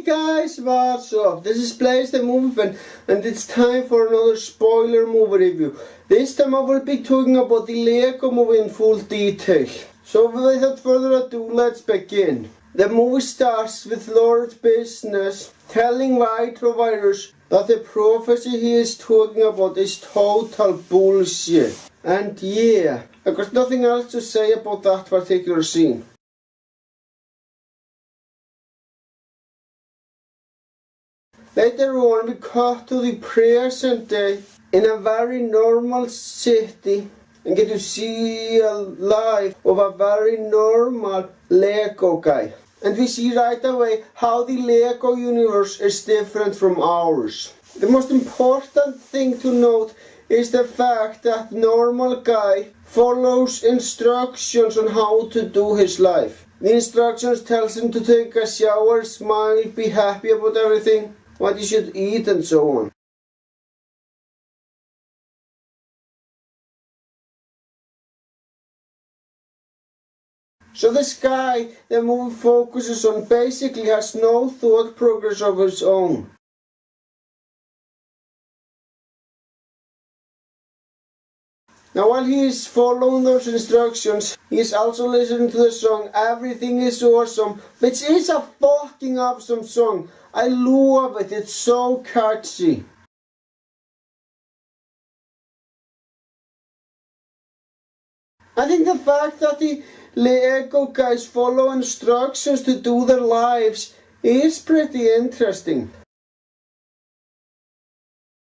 guys, what's up? This is Plays the Movie Fan, and it's time for another spoiler movie review. This time I will be talking about the Lego movie in full detail. So without further ado, let's begin. The movie starts with Lord Business telling Reivew that the prophecy he is talking about is total bullshit. And yeah, I've got nothing else to say about that particular scene. Later on, we cut to the present day in a very normal city and get to see a life of a very normal Lego guy. And we see right away how the Lego universe is different from ours. The most important thing to note is the fact that normal guy follows instructions on how to do his life. The instructions tells him to take a shower, smile, be happy about everything, what you should eat and so on. So this guy the movie focuses on basically has no thought progress of his own. Now while he is following those instructions, he is also listening to the song Everything is Awesome, which is a fucking awesome song. I love it, it's so catchy. I think the fact that the Lego guys follow instructions to do their lives is pretty interesting.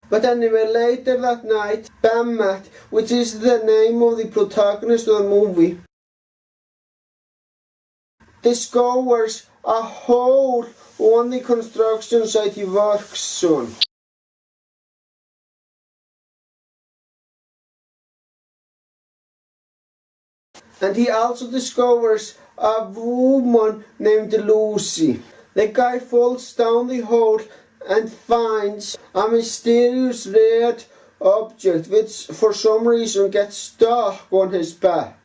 But anyway, later that night, Bammat, which is the name of the protagonist of the movie, discovers a hole on the construction site he works on. And he also discovers a woman named Lucy. The guy falls down the hole and finds a mysterious red object which for some reason gets stuck on his back.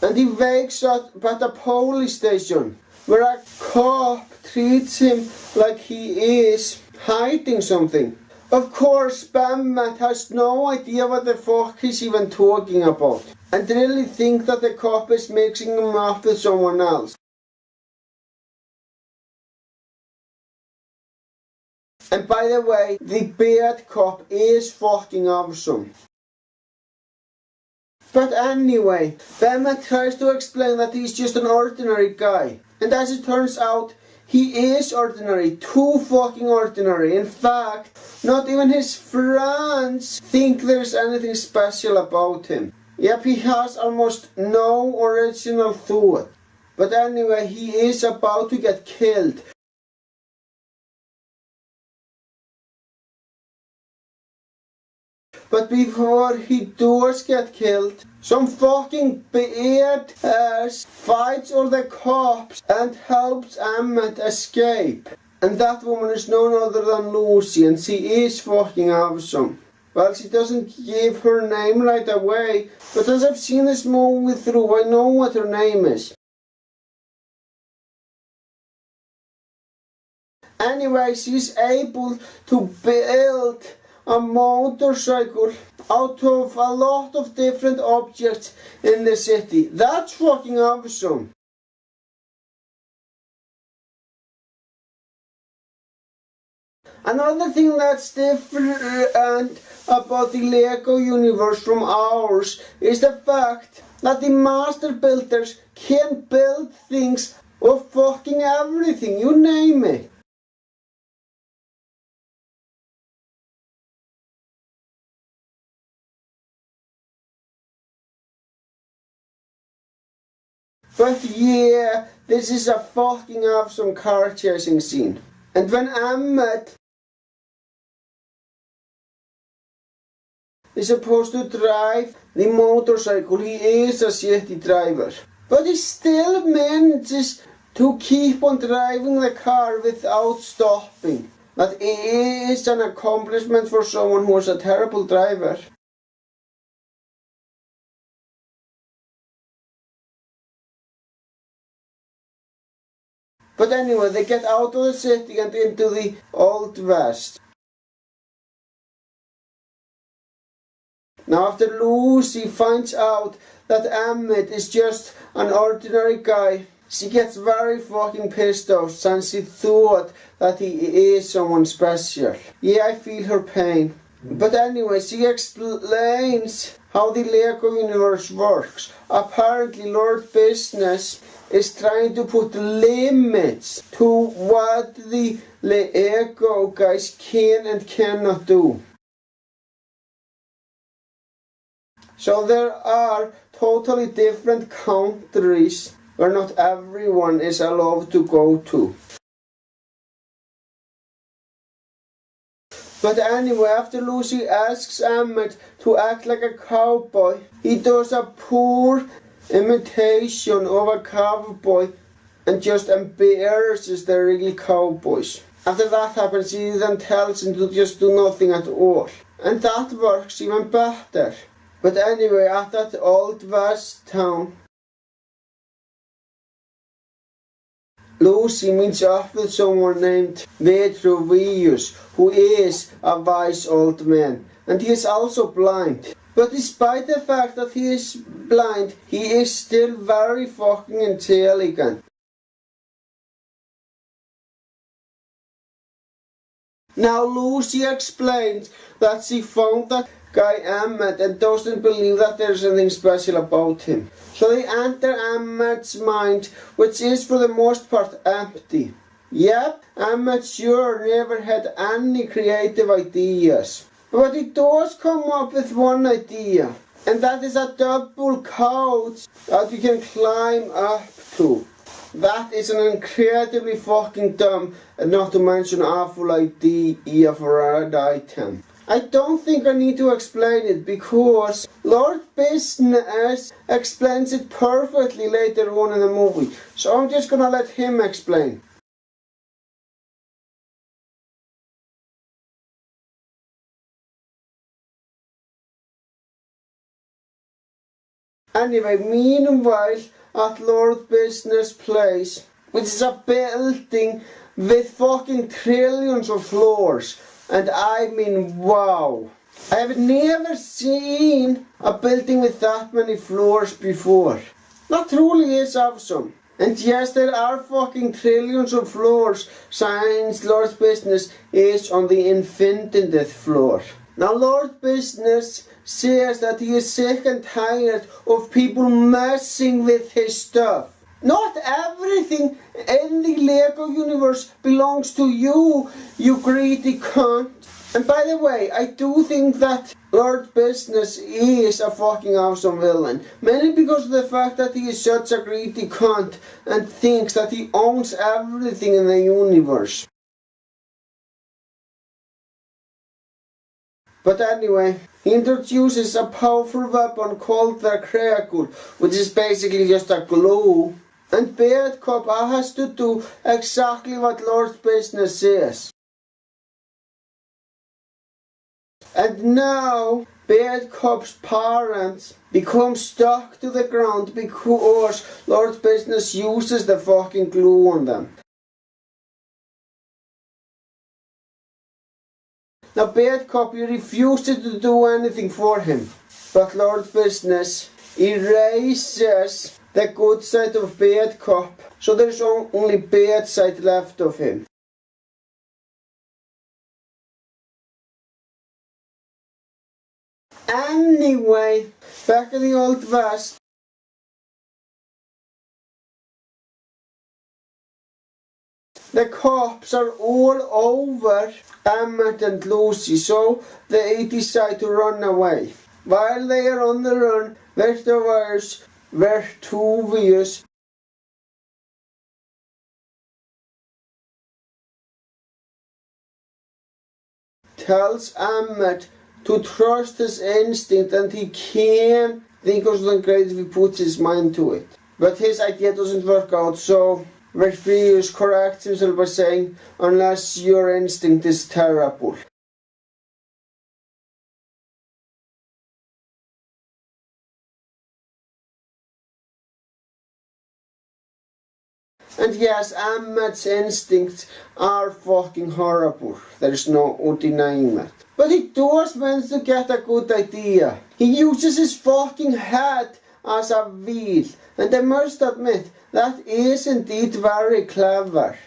And he wakes up at a police station where a cop treats him like he is hiding something. Of course, Bammat has no idea what the fuck he's even talking about and really think that the cop is mixing him up with someone else. And by the way, the bad cop is fucking awesome. But anyway, Bammat tries to explain that he's just an ordinary guy. And as it turns out, he is ordinary, too fucking ordinary. In fact, not even his friends think there's anything special about him. Yep, he has almost no original thought. But anyway, he is about to get killed. But before he does get killed, some fucking bad ass fights all the cops and helps Emmett escape. And that woman is none other than Lucy, and she is fucking awesome. Well, she doesn't give her name right away, but as I've seen this movie through, I know what her name is. Anyway, she's able to build a motorcycle out of a lot of different objects in the city. That's fucking awesome. Another thing that's different about the Lego universe from ours is the fact that the master builders can build things of fucking everything, you name it. But yeah, this is a fucking awesome car chasing scene. And when Emmett is supposed to drive the motorcycle, he is a shitty driver. But he still manages to keep on driving the car without stopping. That is an accomplishment for someone who is a terrible driver. But anyway, they get out of the city and into the Old West. Now after Lucy finds out that Emmett is just an ordinary guy, she gets very fucking pissed off since she thought that he is someone special. Yeah, I feel her pain. But anyway, she explains how the Lego universe works. Apparently Lord Business is trying to put limits to what the Lego guys can and cannot do. So there are totally different countries where not everyone is allowed to go to. But anyway, after Lucy asks Emmett to act like a cowboy, he does a poor imitation of a cowboy and just embarrasses the real cowboys. After that happens, he then tells him to just do nothing at all. And that works even better. But anyway, at that Old West town, Lucy meets up with someone named Reivew, who is a wise old man, and he is also blind. But despite the fact that he is blind, he is still very fucking intelligent. Now Lucy explains that she found that guy Emmett and doesn't believe that there's anything special about him. So they enter Emmett's mind, which is for the most part empty. Yep, Emmett sure never had any creative ideas. But he does come up with one idea, and that is a double couch that you can climb up to. That is an incredibly fucking dumb and not to mention awful idea for an item. I don't think I need to explain it because Lord Business explains it perfectly later on in the movie. So I'm just gonna let him explain. Anyway, meanwhile at Lord Business Place, which is a building with fucking trillions of floors. And I mean, wow. I have never seen a building with that many floors before. That truly is awesome. And yes, there are fucking trillions of floors since Lord Business is on the infiniteth floor. Now Lord Business says that he is sick and tired of people messing with his stuff. Not everything in the Lego universe belongs to you, you greedy cunt. And by the way, I do think that Lord Business is a fucking awesome villain. Mainly because of the fact that he is such a greedy cunt and thinks that he owns everything in the universe. But anyway, he introduces a powerful weapon called the Crackle, which is basically just a glue. And Bad Cop has to do exactly what Lord Business says. And now Bad Cop's parents become stuck to the ground because Lord Business uses the fucking glue on them. Now Bad Cop refuses to do anything for him, but Lord Business erases the good side of Bad Cop, so there's only bad side left of him. Anyway, back in the Old West, the cops are all over Emmett and Lucy, so they decide to run away. While they are on the run, Reivew tells Emmett to trust his instinct, and he can think of something great if he puts his mind to it. But his idea doesn't work out, so Reivew corrects himself by saying, unless your instinct is terrible. And yes, Emmet's instincts are fucking horrible. There's no denying that. But he does manage to get a good idea. He uses his fucking head as a wheel. And I must admit, that is indeed very clever.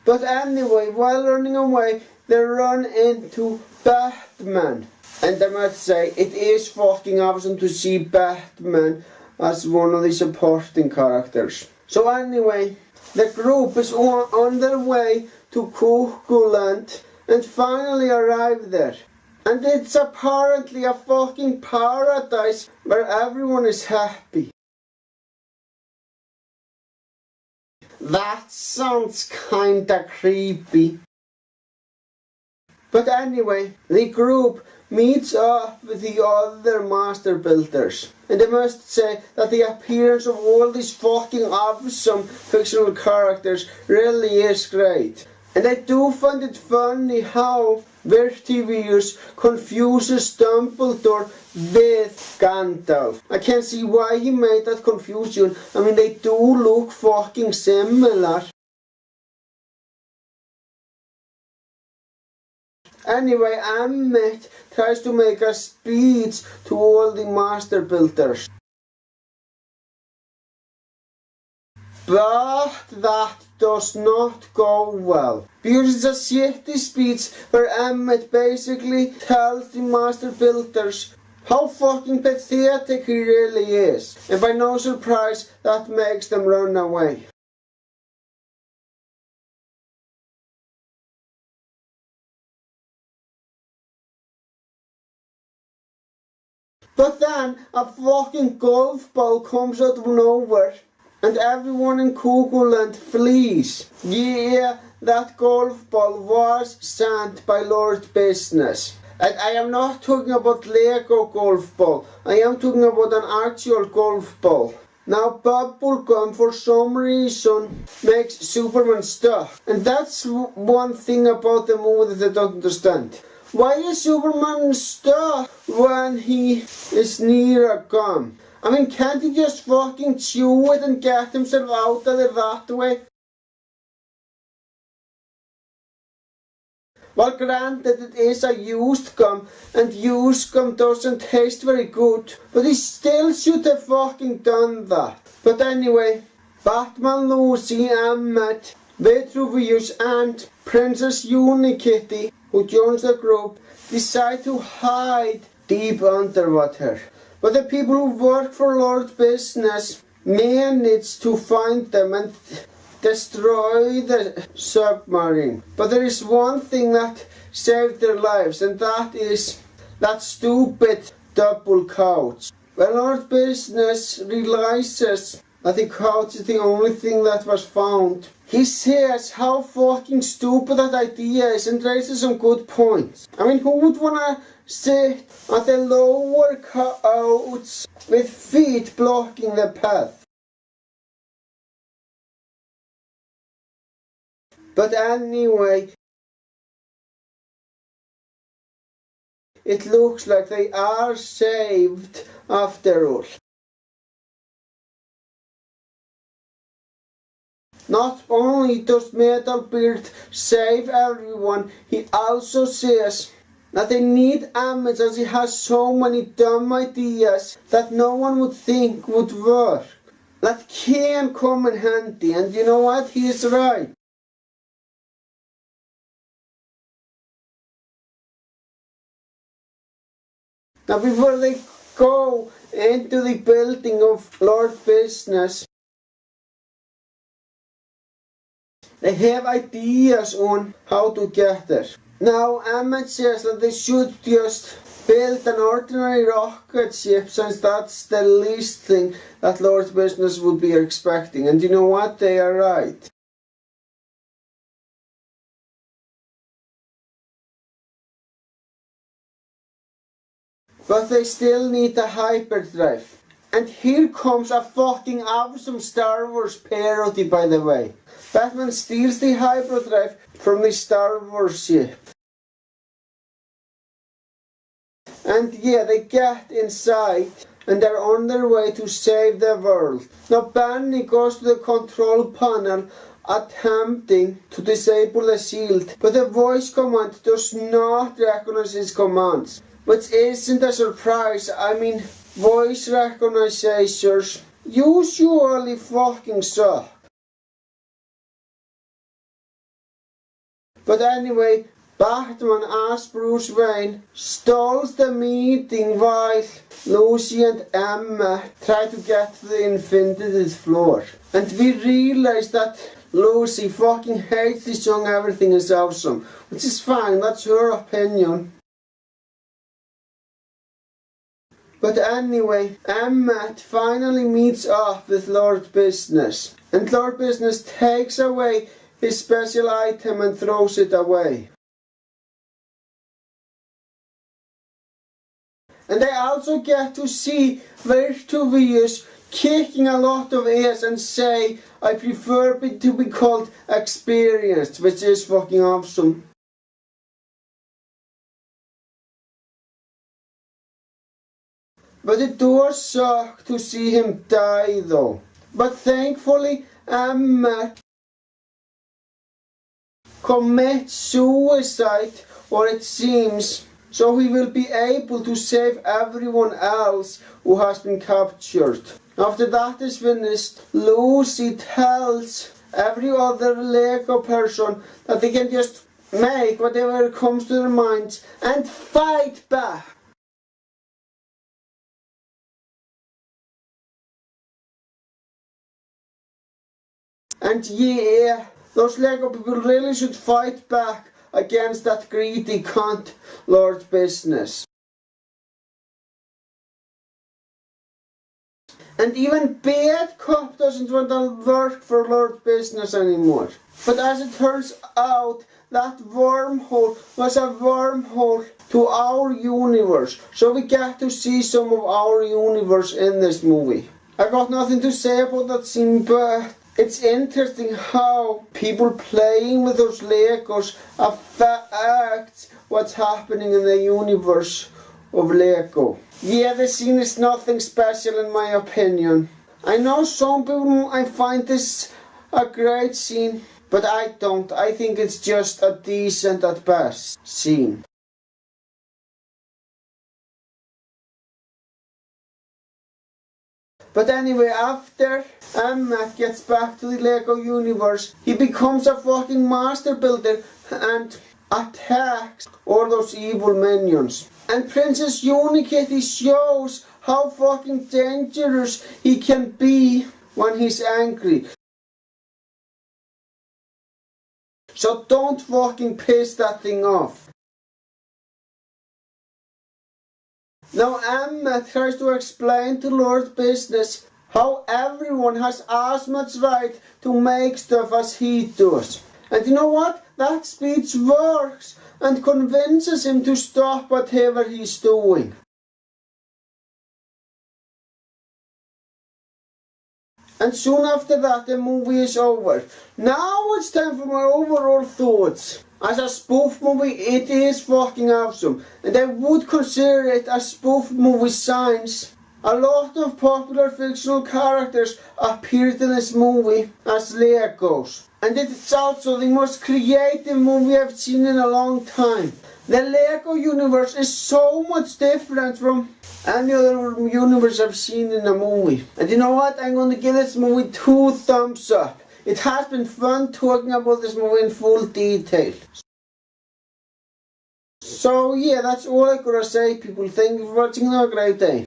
But anyway, while running away, they run into Batman. And I must say, it is fucking awesome to see Batman as one of the supporting characters. So anyway, the group is on their way to Cuckooland and finally arrive there. And it's apparently a fucking paradise where everyone is happy. That sounds kinda creepy. But anyway, the group meets up with the other master builders. And I must say that the appearance of all these fucking awesome fictional characters really is great. And I do find it funny how Reivew confuses Dumbledore with Gandalf. I can't see why he made that confusion. I mean, they do look fucking similar. Anyway, Emmet tries to make a speech to all the master builders. But that does not go well. Because it's a shitty speech where Emmet basically tells the master builders how fucking pathetic he really is. And by no surprise, that makes them run away. But then a fucking golf ball comes out of nowhere and everyone in Cuckooland flees. Yeah, that golf ball was sent by Lord Business. And I am not talking about Lego golf ball. I am talking about an actual golf ball. Now Bubblegum for some reason makes Superman stuff. And that's one thing about the movie that I don't understand. Why is Superman stuck when he is near a gum? I mean, can't he just fucking chew it and get himself out of it that way? Well, granted, it is a used gum, and used gum doesn't taste very good, but he still should have fucking done that. But anyway, Batman, Lucy, Emmet, Reivew and Princess Unikitty, who joins the group, decide to hide deep underwater. But the people who work for Lord Business manage to find them and destroy the submarine. But there is one thing that saved their lives, and that is that stupid double couch. When Lord Business realizes that the couch is the only thing that was found, he says how fucking stupid that idea is and raises some good points. I mean, who would wanna sit at the lower couch with feet blocking the path? But anyway, it looks like they are saved after all. Not only does Metalbeard save everyone, he also says that they need Emmet as he has so many dumb ideas that no one would think would work. That can come in handy, and you know what? He is right. Now before they go into the building of Lord Business, they have ideas on how to get there. Now Emmet says that they should just build an ordinary rocket ship, since that's the least thing that Lord Business would be expecting. And you know what? They are right. But they still need a hyperdrive. And here comes a fucking awesome Star Wars parody, by the way. Batman steals the hyperdrive from the Star Wars ship. And yeah, they get inside and they're on their way to save the world. Now Benny goes to the control panel attempting to disable the shield, but the voice command does not recognize his commands. Which isn't a surprise. I mean, voice recognitions usually fucking suck. But anyway, Batman as Bruce Wayne stalls the meeting while Lucy and Emma try to get to the infinited floor. And we realize that Lucy fucking hates this song Everything Is Awesome. Which is fine, that's her opinion. But anyway, Emmett finally meets up with Lord Business. And Lord Business takes away his special item and throws it away. And I also get to see Reivew kicking a lot of ass and say, I prefer to be called experienced, which is fucking awesome. But it does suck to see him die though. But thankfully, Emmett commits suicide, or it seems, so he will be able to save everyone else who has been captured. After that is finished, Lucy tells every other Lego person that they can just make whatever comes to their minds and fight back. And yeah, those Lego people really should fight back against that greedy cunt Lord Business. And even Bad Cop doesn't want to work for Lord Business anymore. But as it turns out, that wormhole was a wormhole to our universe. So we get to see some of our universe in this movie. I got nothing to say about that scene, but it's interesting how people playing with those Legos affects what's happening in the universe of Lego. Yeah, the scene is nothing special in my opinion. I know some people might find this a great scene, but I don't. I think it's just a decent at best scene. But anyway, after Emmett gets back to the Lego universe, he becomes a fucking master builder and attacks all those evil minions. And Princess Unikitty shows how fucking dangerous he can be when he's angry. So don't fucking piss that thing off. Now Emmett tries to explain to Lord Business how everyone has as much right to make stuff as he does. And you know what? That speech works and convinces him to stop whatever he's doing. And soon after that the movie is over. Now it's time for my overall thoughts. As a spoof movie, it is fucking awesome. And I would consider it a spoof movie since a lot of popular fictional characters appeared in this movie as Legos. And it's also the most creative movie I've seen in a long time. The Lego universe is so much different from any other universe I've seen in a movie. And you know what? I'm going to give this movie 2 thumbs up. It has been fun talking about this movie in full detail. So yeah, that's all I gotta say, people. Thank you for watching and have a great day.